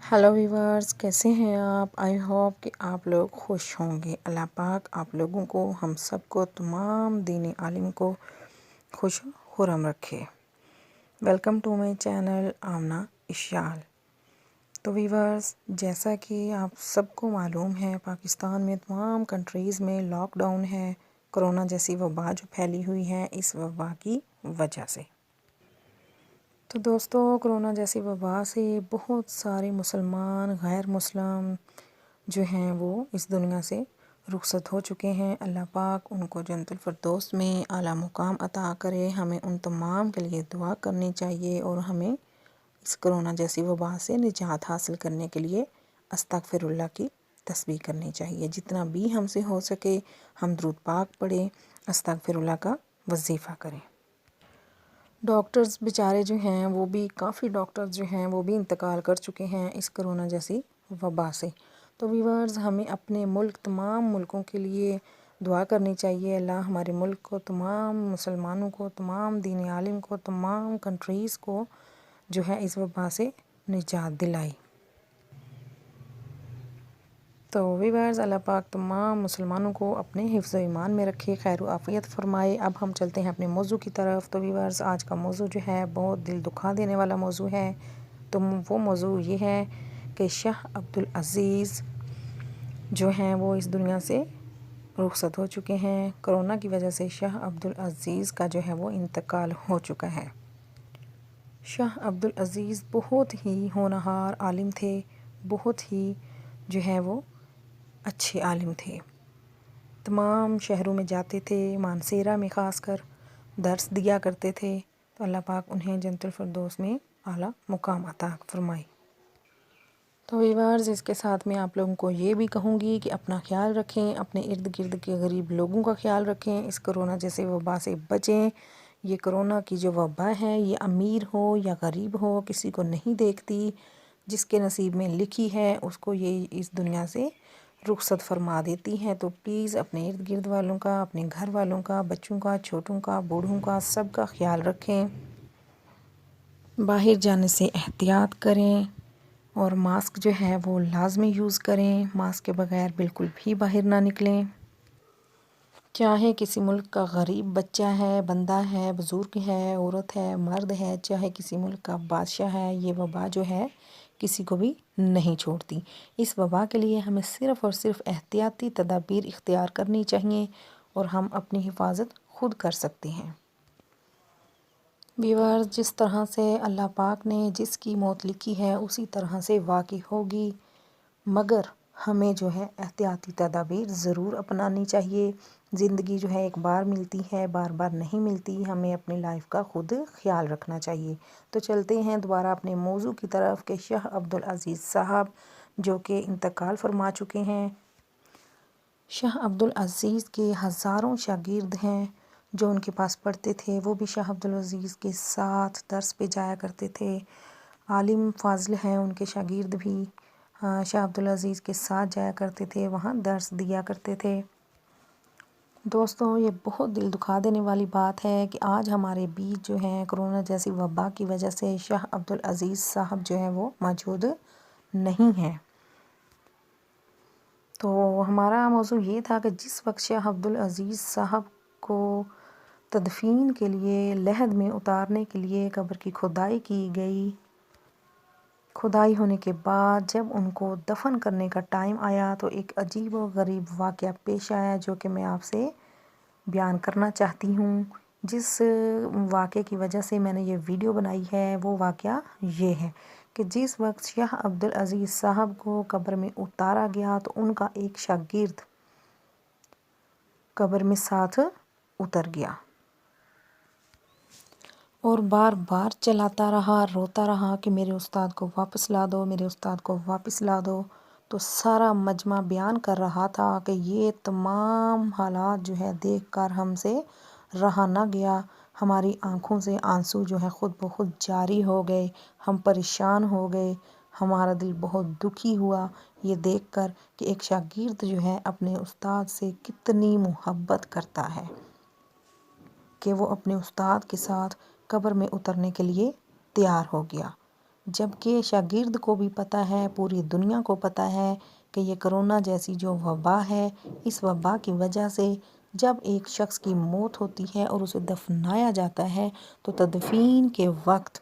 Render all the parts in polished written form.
Hello viewers, कैसे हैं आप। आई होप कि आप लोग खुश होंगे। अल्लाह पाक आप लोगों को, हम सबको, तमाम दीनी आलिम को खुश खुरम रखे। वेलकम टू माय चैनल आमना इशाल। तो व्यूवर्स, जैसा कि आप सबको मालूम है, पाकिस्तान में तमाम कंट्रीज़ में लॉकडाउन है। कोरोना जैसी वबा जो फैली हुई है, इस वबा की वजह से। तो दोस्तों, कोरोना जैसी वबा से बहुत सारे मुसलमान गैर मुस्लिम जो हैं वो इस दुनिया से रुखसत हो चुके हैं। अल्लाह पाक उनको जन्नतुल फिरदौस में आला मुकाम अता करे। हमें उन तमाम के लिए दुआ करनी चाहिए और हमें इस कोरोना जैसी वबा से निजात हासिल करने के लिए अस्तगफिरुल्लाह की तस्बीह करनी चाहिए। जितना भी हमसे हो सके हम दुरूद पाक पढ़ें, अस्तगफिरुल्लाह का वजीफ़ा करें। डॉक्टर्स बेचारे जो हैं वो भी, काफ़ी डॉक्टर्स जो हैं वो भी इंतकाल कर चुके हैं इस कोरोना जैसी वबा से। तो व्यूअर्स, हमें अपने मुल्क, तमाम मुल्कों के लिए दुआ करनी चाहिए। अल्लाह हमारे मुल्क को, तमाम मुसलमानों को, तमाम दीनी आलिम को, तमाम कंट्रीज़ को जो है इस वबा से निजात दिलाई। तो व्यूअर्स, अल्लाह पाक तमाम मुसलमानों को अपने हिफ्ज़ ईमान में रखे, खैर व आफ़ियत फ़रमाए। अब हम चलते हैं अपने मौजू की तरफ। तो व्यूअर्स, आज का मौजू जो है बहुत दिल दुखा देने वाला मौजू है। तो वो मौजू ये है कि शाह अब्दुल अज़ीज़ जो हैं वो इस दुनिया से रुखसत हो चुके हैं। कोरोना की वजह से शाह अब्दुल अज़ीज़ का जो है वो इंतकाल हो चुका है। शाह अब्दुल अज़ीज़ बहुत ही होनहार आलिम थे, बहुत ही जो है वो अच्छे आलिम थे। तमाम शहरों में जाते थे, मानसेरा में ख़ासकर दर्स दिया करते थे। तो अल्लाह पाक उन्हें जन्नतुल फिरदौस में आला मुकाम अता फ़रमाए। तो व्यूअर्स, इसके साथ में आप लोगों को ये भी कहूँगी कि अपना ख्याल रखें, अपने इर्द गिर्द के गरीब लोगों का ख्याल रखें, इस कोरोना जैसे वबा से बचें। ये कोरोना की जो वबा है ये अमीर हो या गरीब हो किसी को नहीं देखती। जिसके नसीब में लिखी है उसको ये इस दुनिया से रुखसत फरमा देती है। तो प्लीज़ अपने इर्द गिर्द वालों का, अपने घर वालों का, बच्चों का, छोटों का, बूढ़ों का, सब का ख्याल रखें। बाहर जाने से एहतियात करें और मास्क जो है वो लाजमी यूज़ करें। मास्क के बगैर बिल्कुल भी बाहर ना निकलें। चाहे किसी मुल्क का गरीब बच्चा है, बंदा है, बुज़ुर्ग है, औरत है, मर्द है, चाहे किसी मुल्क का बादशाह है, ये वबा जो है किसी को भी नहीं छोड़ती। इस वबा के लिए हमें सिर्फ़ और सिर्फ एहतियाती तदाबीर इख्तियार करनी चाहिए और हम अपनी हिफाजत खुद कर सकते हैं। व्यूअर्स, जिस तरह से अल्लाह पाक ने जिसकी मौत लिखी है उसी तरह से वाक़ई होगी, मगर हमें जो है एहतियाती तदाबीर ज़रूर अपनानी चाहिए। ज़िंदगी जो है एक बार मिलती है, बार बार नहीं मिलती। हमें अपनी लाइफ का खुद ख्याल रखना चाहिए। तो चलते हैं दोबारा अपने मौजू की तरफ कि शाह अब्दुल अज़ीज़ साहब जो कि इंतकाल फरमा चुके हैं। शाह अब्दुल अज़ीज़ के हज़ारों शागिर्द हैं जो उनके पास पढ़ते थे। वो भी शाह अब्दुल अज़ीज़ के साथ दर्स पे जाया करते थे। आलिम फाजिल हैं उनके शागिर्द भी, शाह अब्दुल अज़ीज़ के साथ जाया करते थे, वहाँ दर्स दिया करते थे। दोस्तों, ये बहुत दिल दुखा देने वाली बात है कि आज हमारे बीच जो है कोरोना जैसी वबा की वजह से शाह अब्दुल अज़ीज़ साहब जो हैं वो मौजूद नहीं हैं। तो हमारा मौजू ये था कि जिस वक्त शाह अब्दुल अज़ीज़ साहब को तदफीन के लिए, लहद में उतारने के लिए कब्र की खुदाई की गई, खुदाई होने के बाद जब उनको दफन करने का टाइम आया तो एक अजीब व गरीब वाक़या पेश आया जो कि मैं आपसे बयान करना चाहती हूँ। जिस वाक़े की वजह से मैंने ये वीडियो बनाई है वो वाक़या ये है कि जिस वक्त शाह अब्दुल अज़ीज़ साहब को कब्र में उतारा गया तो उनका एक शागिर्द कब्र में साथ उतर गया और बार बार चलाता रहा, रोता रहा कि मेरे उस्ताद को वापस ला दो, मेरे उस्ताद को वापस ला दो। तो सारा मजमा बयान कर रहा था कि ये तमाम हालात जो है देखकर हमसे रहा ना गया। हमारी आंखों से आंसू जो है ख़ुद ब खुद जारी हो गए। हम परेशान हो गए, हमारा दिल बहुत दुखी हुआ ये देखकर कि एक शागिर्द जो है अपने उस्ताद से कितनी मोहब्बत करता है कि वो अपने उस्ताद के साथ कब्र में उतरने के लिए तैयार हो गया। جبکہ شاگرد کو بھی پتہ ہے، پوری دنیا کو پتہ ہے کہ یہ کرونا جیسی جو وبا ہے، اس وبا کی وجہ سے جب ایک شخص کی موت ہوتی ہے اور اسے دفنایا جاتا ہے تو تدفین کے وقت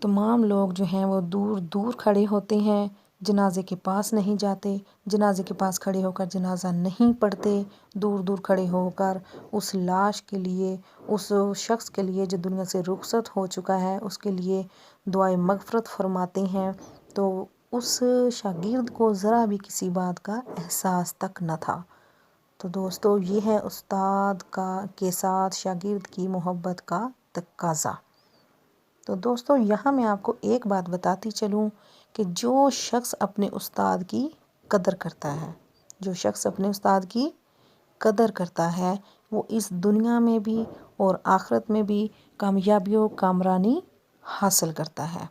تمام لوگ جو ہیں وہ دور دور کھڑے ہوتے ہیں، جنازے کے پاس نہیں جاتے، جنازے کے پاس کھڑے ہو کر جنازہ نہیں پڑھتے، دور دور کھڑے ہو کر اس لاش کے لیے، اس شخص کے لیے جو دنیا سے رخصت ہو چکا ہے، اس کے لیے دعائے مغفرت فرماتے ہیں۔ تو اس شاگرد کو ذرا بھی کسی بات کا احساس تک نہ تھا۔ تو دوستو، یہ ہے استاد کے ساتھ شاگرد کی محبت کا تقاضا۔ تو دوستو، یہاں میں آپ کو ایک بات بتاتی چلوں کہ جو شخص اپنے استاد کی قدر کرتا ہے، جو شخص اپنے استاد کی قدر کرتا ہے، وہ اس دنیا میں بھی اور آخرت میں بھی کامیابی و کامرانی حاصل کرتا ہے۔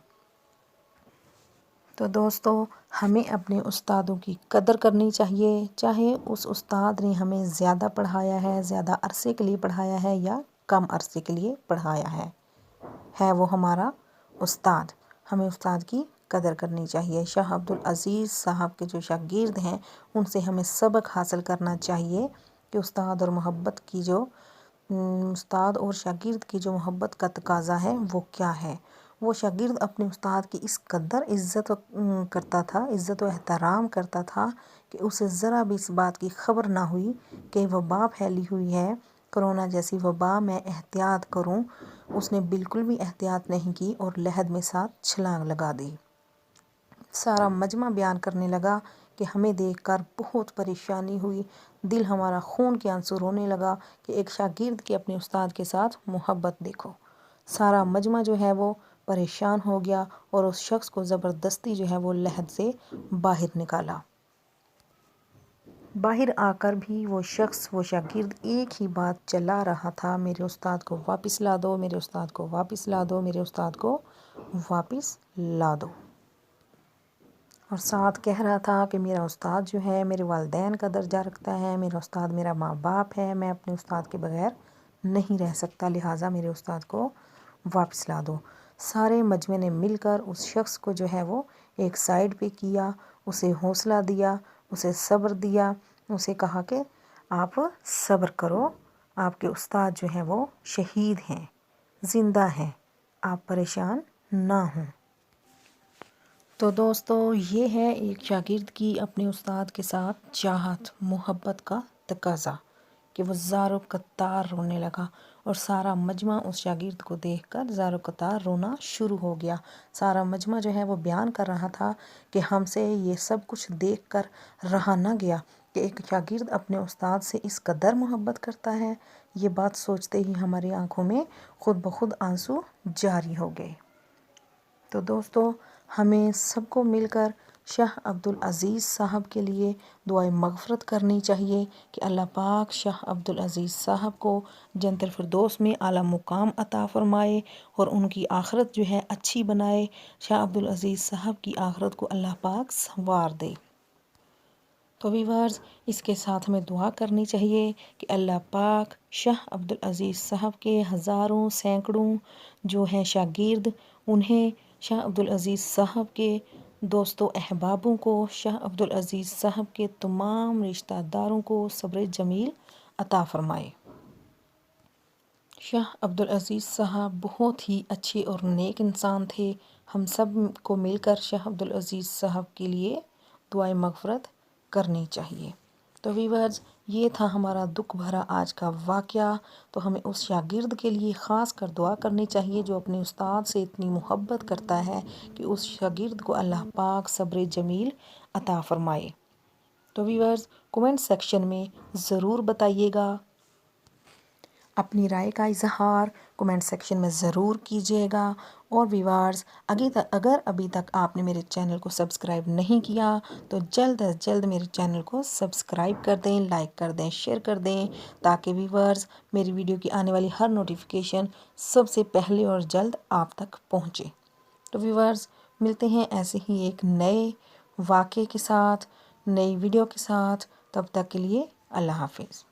تو دوستو، ہمیں اپنے استادوں کی قدر کرنی چاہیے، چاہے اس استاد نے ہمیں زیادہ پڑھایا ہے، زیادہ عرصے کے لیے پڑھایا ہے یا کم عرصے کے لیے پڑھایا ہے وہ ہمارا استاد۔ ہمیں استاد کی قدر کرنی چاہیے۔ شاہ عبدالعزیز صاحب کے جو شاگرد ہیں، ان سے ہمیں سبق حاصل کرنا چاہیے کہ استاد اور شاگرد کی جو محبت کا تقاضا ہے وہ کیا ہے۔ وہ شاگرد اپنے استاد کی اس قدر عزت کرتا تھا، عزت و احترام کرتا تھا کہ اسے ذرا بھی اس بات کی خبر نہ ہوئی کہ وبا پھیلی ہوئی ہے، کرونا جیسی وبا، میں احتیاط کروں۔ اس نے بالکل بھی احتیاط نہیں کی اور لحد میں ساتھ چھلانگ لگا دی۔ سارا مجمع بیان کرنے لگا کہ ہمیں دیکھ کر بہت پریشانی ہوئی، دل ہمارا خون کے آنسو رونے لگا کہ ایک شاگرد کی اپنے استاد کے ساتھ محبت دیکھو۔ سارا مجمع جو ہے وہ پریشان ہو گیا اور اس شخص کو زبردستی جو ہے وہ لحد سے باہر نکالا۔ باہر آ کر بھی وہ شخص، وہ شاگرد ایک ہی بات چلا رہا تھا، میرے استاد کو واپس لا دو، میرے استاد کو واپس لا دو، میرے استاد کو واپس لا دو۔ اور ساتھ کہہ رہا تھا کہ میرا استاد جو ہے میرے والدین کا درجہ رکھتا ہے، میرا استاد میرا ماں باپ ہے، میں اپنے استاد کے بغیر نہیں رہ سکتا، لہٰذا میرے استاد کو واپس لا دو۔ سارے مجمع نے مل کر اس شخص کو جو ہے وہ ایک سائیڈ پہ کیا، اسے حوصلہ دیا، اسے صبر دیا، اسے کہا کہ آپ صبر کرو، آپ کے استاد جو ہیں وہ شہید ہیں، زندہ ہیں، آپ پریشان نہ ہوں۔ تو دوستو، یہ ہے ایک شاگرد کی اپنے استاد کے ساتھ چاہت، محبت کا تقاضا کہ وہ زار قطار رونے لگا اور سارا مجمع اس شاگرد کو دیکھ کر زار قطار رونا شروع ہو گیا۔ سارا مجمع جو ہے وہ بیان کر رہا تھا کہ ہم سے یہ سب کچھ دیکھ کر رہا نہ گیا کہ ایک شاگرد اپنے استاد سے اس قدر محبت کرتا ہے۔ یہ بات سوچتے ہی ہماری آنکھوں میں خود بخود آنسو جاری ہو گئے۔ تو دوستو، ہمیں سب کو مل کر شاہ عبدالعزیز صاحب کے لیے دعائے مغفرت کرنی چاہیے کہ اللہ پاک شاہ عبدالعزیز صاحب کو جنت الفردوس میں اعلیٰ مقام عطا فرمائے اور ان کی آخرت جو ہے اچھی بنائے۔ شاہ عبدالعزیز صاحب کی آخرت کو اللہ پاک سنوار دے۔ تو ویورز، اس کے ساتھ ہمیں دعا کرنی چاہیے کہ اللہ پاک شاہ عبدالعزیز صاحب کے ہزاروں سینکڑوں جو ہیں شاگرد، انہیں شاہ عبدالعزیز صاحب کے دوستوں احبابوں کو، شاہ عبدالعزیز صاحب کے تمام رشتہ داروں کو صبر جمیل عطا فرمائے۔ شاہ عبدالعزیز صاحب بہت ہی اچھے اور نیک انسان تھے۔ ہم سب کو مل کر شاہ عبدالعزیز صاحب کے لیے دعائے مغفرت کرنی چاہیے۔ تو ویورز، یہ تھا ہمارا دکھ بھرا آج کا واقعہ۔ تو ہمیں اس شاگرد کے لیے خاص کر دعا کرنی چاہیے جو اپنے استاد سے اتنی محبت کرتا ہے کہ اس شاگرد کو اللہ پاک صبر جمیل عطا فرمائے۔ تو ویورز، کومنٹ سیکشن میں ضرور بتائیے گا، اپنی رائے کا اظہار کومنٹ سیکشن میں ضرور کیجیے گا۔ اور ویورز، اگر ابھی تک آپ نے میرے چینل کو سبسکرائب نہیں کیا تو جلد از جلد میرے چینل کو سبسکرائب کر دیں، لائک کر دیں، شیئر کر دیں، تاکہ ویورز میری ویڈیو کی آنے والی ہر نوٹیفیکیشن سب سے پہلے اور جلد آپ تک پہنچے۔ تو ویورز، ملتے ہیں ایسے ہی ایک نئے واقعے کے ساتھ، نئی ویڈیو کے ساتھ۔ تب تک کے لیے اللہ حافظ۔